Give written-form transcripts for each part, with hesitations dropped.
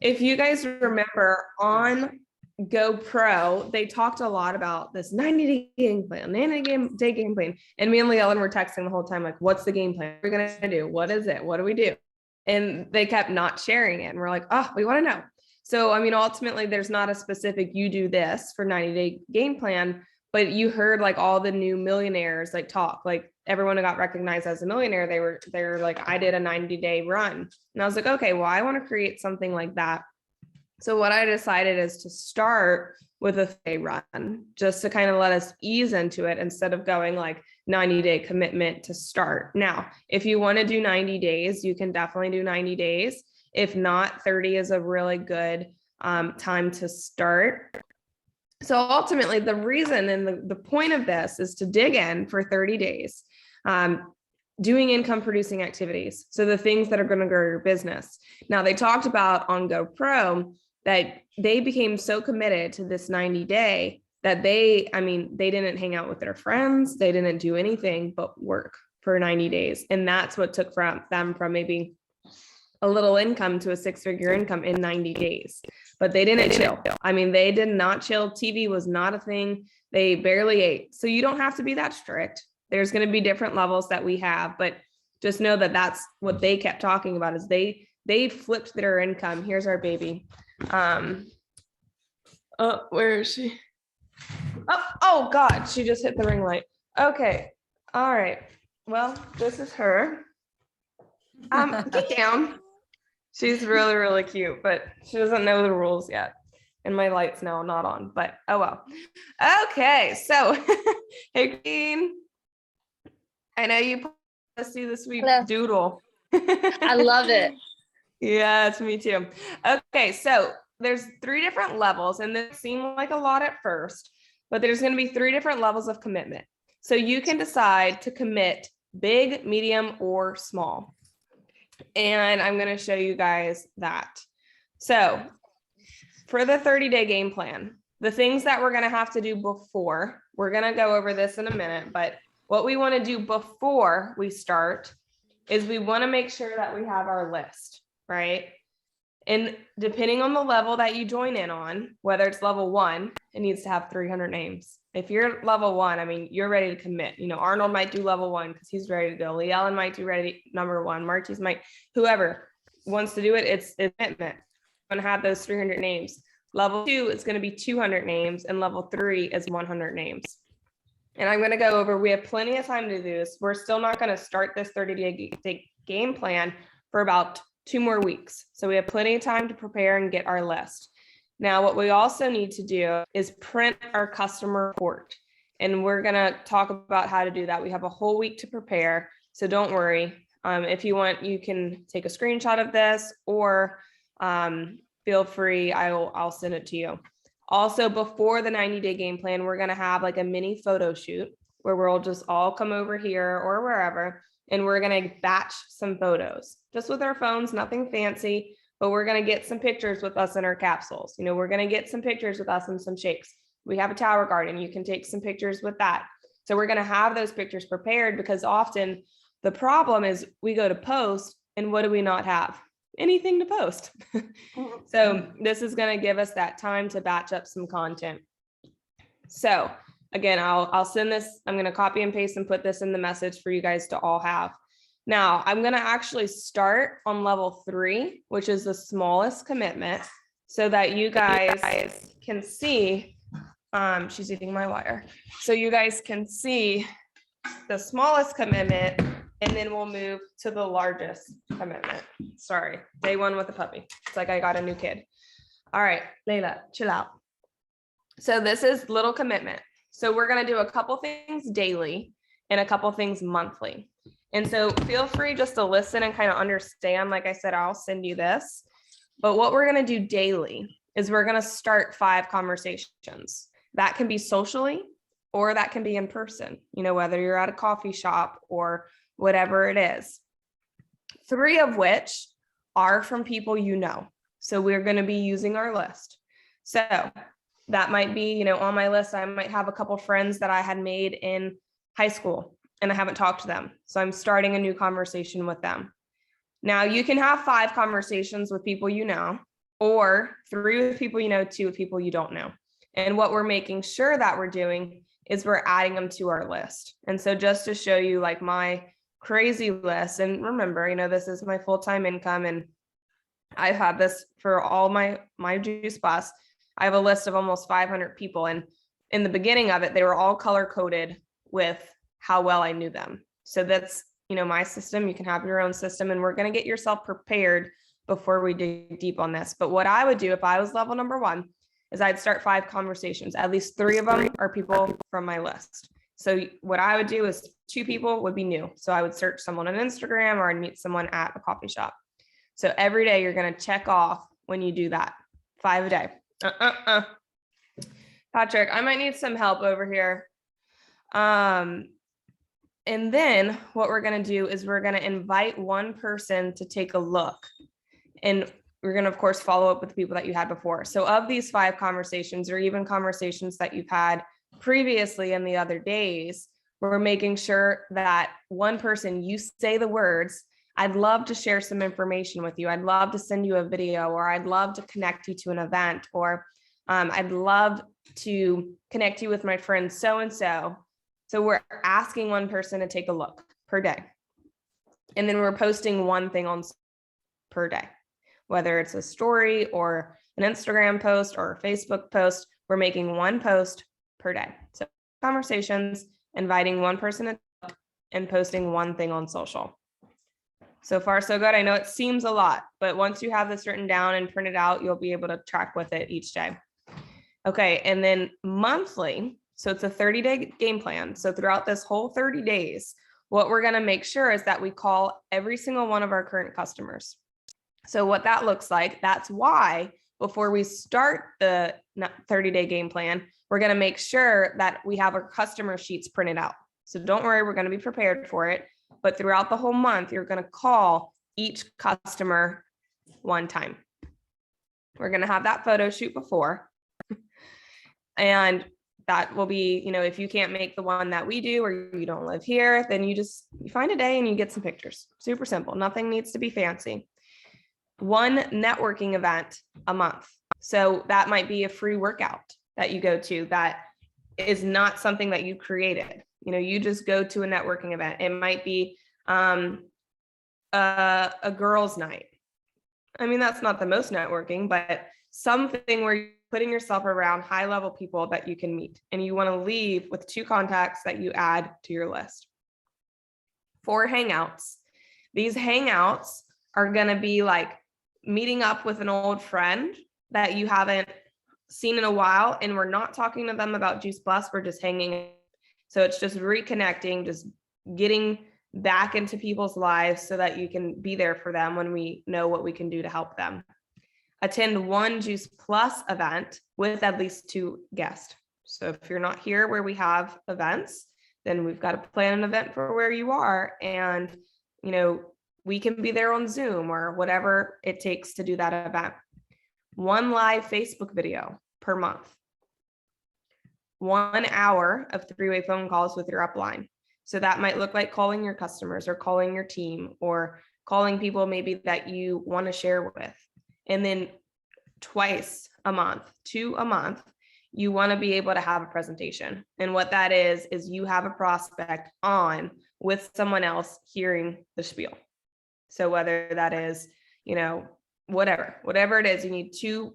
if you guys remember on GoPro, they talked a lot about this 90-day game plan, 90-day game plan. And me and Lee Ellen were texting the whole time, like, what's the game plan we're gonna do? What is it? What do we do? And they kept not sharing it. And we're like, oh, we want to know. So, I mean, ultimately, there's not a specific you do this for 90-day game plan, but you heard like all the new millionaires like talk, like everyone who got recognized as a millionaire, they were like, I did a 90-day run. And I was like, okay, well, I want to create something like that. So what I decided is to start with a day run, just to kind of let us ease into it instead of going like 90-day commitment to start. Now, if you want to do 90 days, you can definitely do 90 days. If not, 30 is a really good time to start. So ultimately, the reason and the point of this is to dig in for 30 days, doing income producing activities. So the things that are going to grow your business. Now, they talked about on GoPro that they became so committed to this 90-day that they didn't hang out with their friends. They didn't do anything but work for 90 days. And that's what took them from maybe a little income to a 6-figure income in 90 days. But they didn't chill. I mean, they did not chill. TV was not a thing. They barely ate. So you don't have to be that strict. There's going to be different levels that we have, but just know that that's what they kept talking about is they flipped their income. Here's our baby. Where is she? Oh God, she just hit the ring light. Okay. All right. Well, this is her. Get down. She's really, really cute, but she doesn't know the rules yet. And my light's now not on, but oh well. Okay, so hey, Queen. I know you see the sweet doodle. I love it. Yeah, it's me too. Okay, so there's 3 different levels, and this seemed like a lot at first, but there's going to be 3 different levels of commitment. So you can decide to commit big, medium, or small. And I'm going to show you guys that. So for the 30-day game plan, the things that we're going to have to do before, we're going to go over this in a minute, but what we want to do before we start is we want to make sure that we have our list, right? And depending on the level that you join in on, whether it's level 1, it needs to have 300 names. If you're level 1, I mean, you're ready to commit. You know, Arnold might do level 1 because he's ready to go. Lee Ellen might do number 1. Marty's might, whoever wants to do it, it's commitment. I'm going to have those 300 names. Level 2 is going to be 200 names, and level 3 is 100 names. And I'm going to go over, we have plenty of time to do this. We're still not going to start this 30-day game plan for about 2 more weeks. So we have plenty of time to prepare and get our list. Now, what we also need to do is print our customer report. And we're going to talk about how to do that. We have a whole week to prepare. So don't worry. If you want, you can take a screenshot of this or feel free. I'll send it to you. Also, before the 90-day game plan, we're going to have like a mini photo shoot where we'll just all come over here or wherever, and we're going to batch some photos just with our phones, nothing fancy, but we're going to get some pictures with us in our capsules. You know, we're going to get some pictures with us in some shapes. We have a tower garden. You can take some pictures with that. So we're going to have those pictures prepared because often the problem is we go to post and what do we not have? Anything to post. So this is going to give us that time to batch up some content. So again, I'll send this. I'm going to copy and paste and put this in the message for you guys to all have. Now I'm going to actually start on level 3, which is the smallest commitment, so that you guys can see. She's eating my wire. So you guys can see the smallest commitment, and then we'll move to the largest commitment. Sorry, day 1 with the puppy. It's like I got a new kid. All right, Layla, chill out. So this is little commitment. So we're going to do a couple things daily and a couple things monthly. And so feel free just to listen and kind of understand. Like I said, I'll send you this. But what we're going to do daily is we're going to start 5 conversations. That can be socially or that can be in person, you know, whether you're at a coffee shop or whatever it is. 3 of which are from people you know. So we're going to be using our list. So that might be, you know, on my list, I might have a couple friends that I had made in high school and I haven't talked to them. So I'm starting a new conversation with them. Now you can have 5 conversations with people you know, or 3 with people you know, 2 with people you don't know. And what we're making sure that we're doing is we're adding them to our list. And so just to show you like my crazy list, and remember, you know, this is my full-time income, and I've had this for all my Juice Plus. I have a list of almost 500 people. And in the beginning of it, they were all color coded with how well I knew them. So that's, you know, my system. You can have your own system, and we're going to get yourself prepared before we dig deep on this. But what I would do if I was level number 1 is I'd start 5 conversations. At least 3 of them are people from my list. So what I would do is 2 people would be new. So I would search someone on Instagram, or I'd meet someone at a coffee shop. So every day you're going to check off when you do that. 5 a day. Patrick, I might need some help over here. And then what we're going to do is we're going to invite one person to take a look. And we're going to, of course, follow up with the people that you had before. So of these 5 conversations, or even conversations that you've had previously in the other days, we're making sure that one person, you say the words, I'd love to share some information with you. I'd love to send you a video, or I'd love to connect you to an event, or I'd love to connect you with my friend so-and-so. So we're asking one person to take a look per day. And then we're posting one thing on per day, whether it's a story or an Instagram post or a Facebook post. We're making one post per day. So conversations, inviting one person to talk, and posting one thing on social. So far, so good. I know it seems a lot, but once you have this written down and printed out, you'll be able to track with it each day. Okay, and then monthly, so it's a 30-day game plan. So throughout this whole 30 days, what we're going to make sure is that we call every single one of our current customers. So what that looks like, that's why before we start the 30-day game plan, we're going to make sure that we have our customer sheets printed out. So don't worry, we're going to be prepared for it. But throughout the whole month, you're going to call each customer one time. We're going to have that photo shoot before. And that will be, you know, if you can't make the one that we do, or you don't live here, then you find a day and you get some pictures. Super simple. Nothing needs to be fancy. One networking event a month. So that might be a free workout that you go to that is not something that you created. You know, you just go to a networking event. It might be a girls' night. I mean, that's not the most networking, but something where you're putting yourself around high-level people that you can meet, and you want to leave with 2 contacts that you add to your list. 4 hangouts. These hangouts are going to be like meeting up with an old friend that you haven't seen in a while, and we're not talking to them about Juice Plus, we're just hanging. So it's just reconnecting, just getting back into people's lives so that you can be there for them when we know what we can do to help them. Attend one Juice Plus event with at least 2 guests. So if you're not here where we have events, then we've got to plan an event for where you are. And, you know, we can be there on Zoom or whatever it takes to do that event. 1 live Facebook video per month. 1 hour of 3-way phone calls with your upline. So that might look like calling your customers, or calling your team, or calling people maybe that you want to share with. And then twice a month, 2 a month, you want to be able to have a presentation. And what that is you have a prospect on with someone else hearing the spiel. So whether that is, you know, whatever it is, you need 2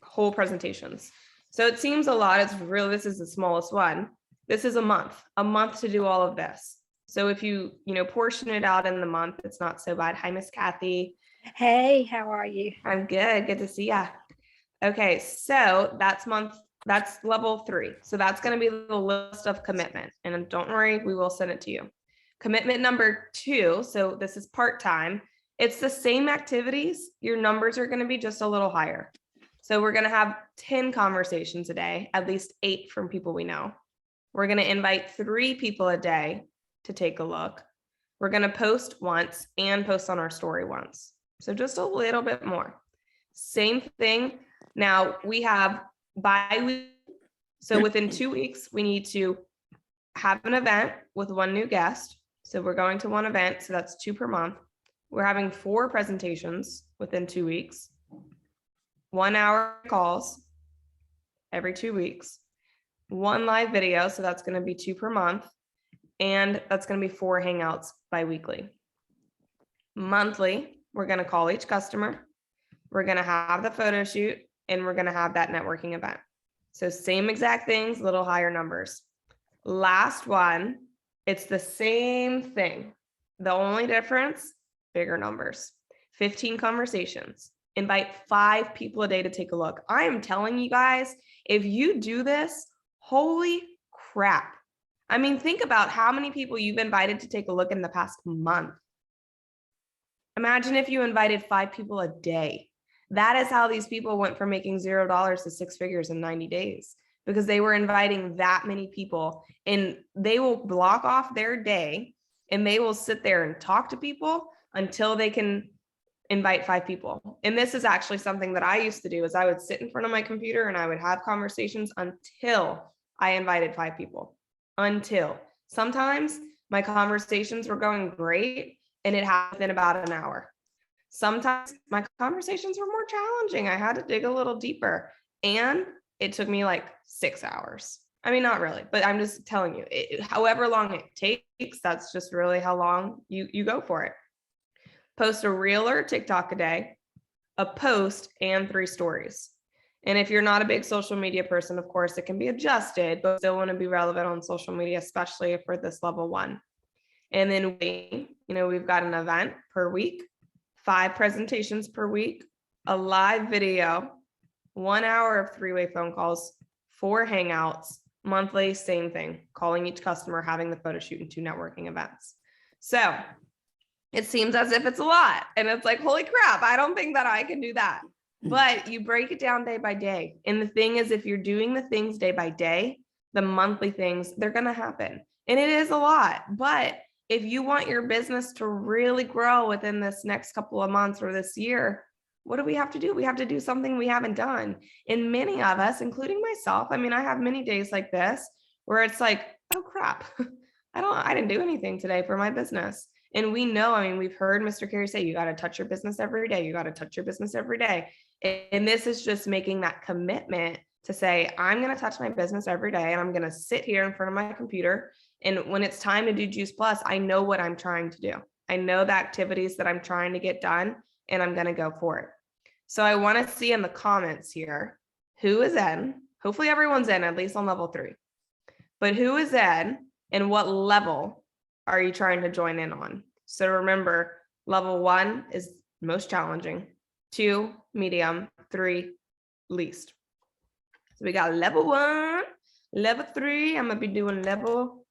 whole presentations. So it seems a lot. It's really, this is the smallest one. This is a month to do all of this. So if you portion it out in the month, it's not so bad. Hi, Miss Kathy. Hey, how are you? I'm good. Good to see ya. Okay, so that's level 3. So that's going to be the list of commitment. And don't worry, we will send it to you. Commitment number 2. So this is part-time. It's the same activities. Your numbers are going to be just a little higher. So we're going to have 10 conversations a day, at least 8 from people we know. We're going to invite 3 people a day to take a look. We're going to post once and post on our story once. So just a little bit more. Same thing. Now we have bi-weekly. So within 2 weeks, we need to have an event with 1 new guest. So we're going to 1 event. So that's 2 per month. We're having 4 presentations within 2 weeks. 1 hour calls every 2 weeks, 1 live video. So that's going to be 2 per month. And that's going to be 4 hangouts bi-weekly. Monthly, we're going to call each customer. We're going to have the photo shoot, and we're going to have that networking event. So same exact things, little higher numbers. Last one, it's the same thing. The only difference, bigger numbers. 15 conversations. Invite 5 people a day to take a look. I am telling you guys, if you do this, holy crap. I mean, think about how many people you've invited to take a look in the past month. Imagine if you invited 5 people a day. That is how these people went from making $0 to 6 figures in 90 days, because they were inviting that many people, and they will block off their day and they will sit there and talk to people until they can invite 5 people. And this is actually something that I used to do, is I would sit in front of my computer and I would have conversations until I invited 5 people. Until sometimes my conversations were going great and it happened in about an hour. Sometimes my conversations were more challenging. I had to dig a little deeper, and it took me like 6 hours. I mean, not really, but I'm just telling you, however long it takes, that's just really how long you go for it. Post a reel or TikTok a day, a post, and 3 stories. And if you're not a big social media person, of course, it can be adjusted, but still want to be relevant on social media, especially for this level 1. And then we've got an event per week, 5 presentations per week, a live video, 1 hour of 3-way phone calls, 4 hangouts, monthly, same thing, calling each customer, having the photo shoot, and 2 networking events. So it seems as if it's a lot, and it's like, holy crap, I don't think that I can do that. But you break it down day by day. And the thing is, if you're doing the things day by day, the monthly things, they're going to happen. And it is a lot. But if you want your business to really grow within this next couple of months or this year, what do we have to do? We have to do something we haven't done. And many of us, including myself, I mean, I have many days like this where it's like, oh crap, I didn't do anything today for my business. And we know, I mean, we've heard Mr. Carey say, you got to touch your business every day. You got to touch your business every day. And this is just making that commitment to say, I'm going to touch my business every day, and I'm going to sit here in front of my computer. And when it's time to do Juice Plus, I know what I'm trying to do. I know the activities that I'm trying to get done, and I'm going to go for it. So I want to see in the comments here, who is in? Hopefully everyone's in, at least on level 3. But who is in, and what level are you trying to join in on? So remember, level 1 is most challenging, 2, medium, 3, least. So we got level 1, level 3. I'm gonna be doing level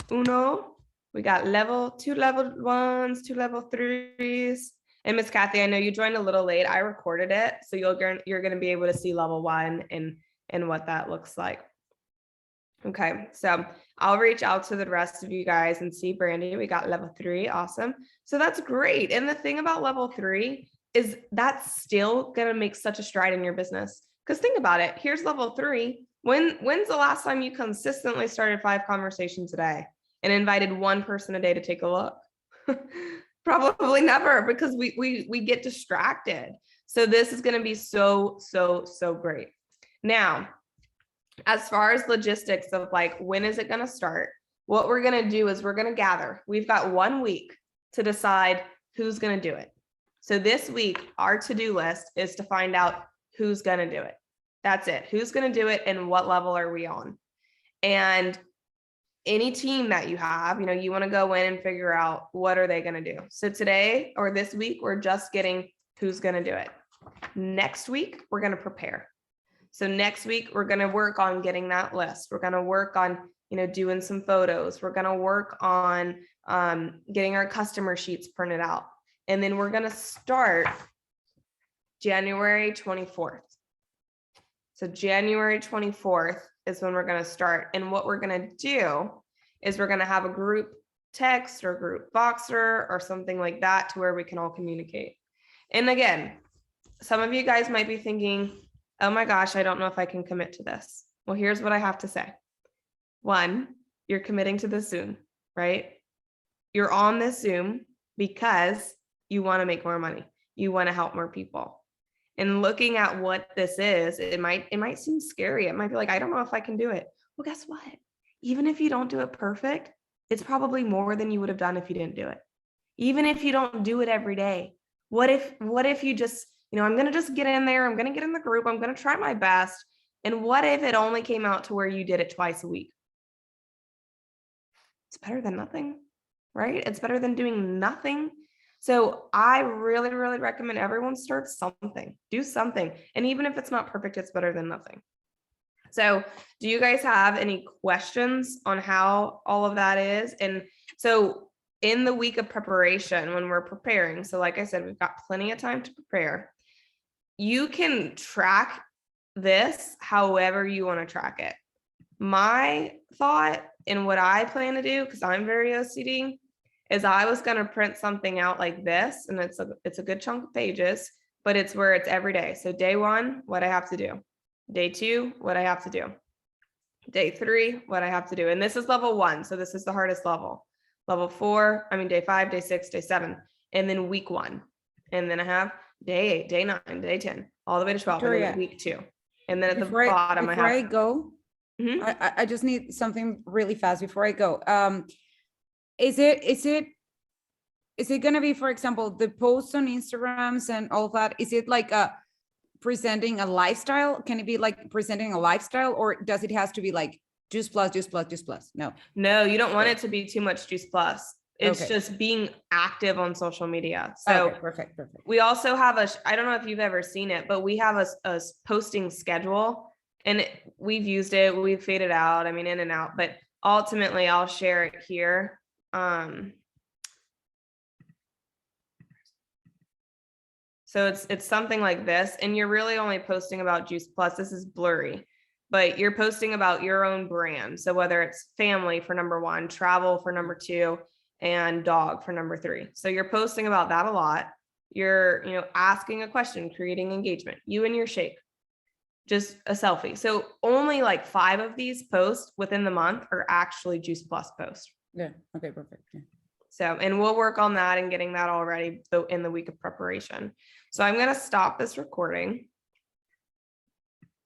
1. We got level 2 level 1s, 2 level 3s. And Miss Kathy, I know you joined a little late. I recorded it, so you're gonna be able to see level 1 and what that looks like. Okay, so I'll reach out to the rest of you guys and see. Brandy, we got level 3. Awesome. So that's great. And the thing about level 3 is that's still going to make such a stride in your business. Because think about it. Here's level 3. When's the last time you consistently started 5 conversations a day and invited 1 person a day to take a look? Probably never, because we get distracted. So this is going to be so great. Now, as far as logistics of like, when is it going to start? What we're going to do is we're going to gather. We've got 1 week to decide who's going to do it. So this week, our to-do list is to find out who's going to do it. That's it. Who's going to do it and what level are we on? And any team that you have, you want to go in and figure out what are they going to do. So today or this week, we're just getting who's going to do it. Next week, we're going to prepare. So next week, we're going to work on getting that list. We're going to work on, doing some photos. We're going to work on getting our customer sheets printed out. And then we're going to start January 24th. So January 24th is when we're going to start. And what we're going to do is we're going to have a group text or group Voxer or something like that to where we can all communicate. And again, some of you guys might be thinking, oh my gosh, I don't know if I can commit to this. Well, here's what I have to say. 1, you're committing to this Zoom, right? You're on this Zoom because you want to make more money. You want to help more people. and looking at what this is, it might seem scary. It might be like, I don't know if I can do it. Well, guess what? Even if you don't do it perfect, it's probably more than you would have done if you didn't do it. Even if you don't do it every day. What if you just, I'm going to just get in there. I'm going to get in the group. I'm going to try my best. And what if it only came out to where you did it twice a week? It's better than nothing, right? It's better than doing nothing. So I really, really recommend everyone start something, do something. And even if it's not perfect, it's better than nothing. So do you guys have any questions on how all of that is? And so in the week of preparation, when we're preparing, so like I said, we've got plenty of time to prepare. You can track this however you want to track it. My thought and what I plan to do, because I'm very OCD, is I was going to print something out like this, and it's a good chunk of pages, but it's where it's every day. So day 1, what I have to do. Day 2, what I have to do. Day 3, what I have to do. And this is level 1. So this is the hardest level. Level 4, day 5, day 6, day 7, and then week 1. And then I have day 8, day 9, day 10, all the way to 12, and then week 2. And then at the bottom, before I go, Mhm. I just need something really fast before I go. Is it going to be, for example, the posts on Instagrams and all that? Is it like presenting a lifestyle? Can it be like presenting a lifestyle, or does it has to be like juice plus, juice plus, juice plus? No, you don't want it to be too much juice plus. It's Okay. just being active on social media. So okay, perfect. we also have I don't know if you've ever seen it, but we have a posting schedule, and we've used it, we've faded out, in and out, but ultimately I'll share it here. So it's something like this, and you're really only posting about Juice Plus. This is blurry, but you're posting about your own brand. So whether it's family for number 1, travel for number 2, and dog for number 3. So you're posting about that a lot. You're, asking a question, creating engagement, you and your shake, just a selfie. So only like 5 of these posts within the month are actually Juice Plus posts. Yeah. Okay, perfect. Yeah. So, and we'll work on that and getting that all ready in the week of preparation. So I'm going to stop this recording.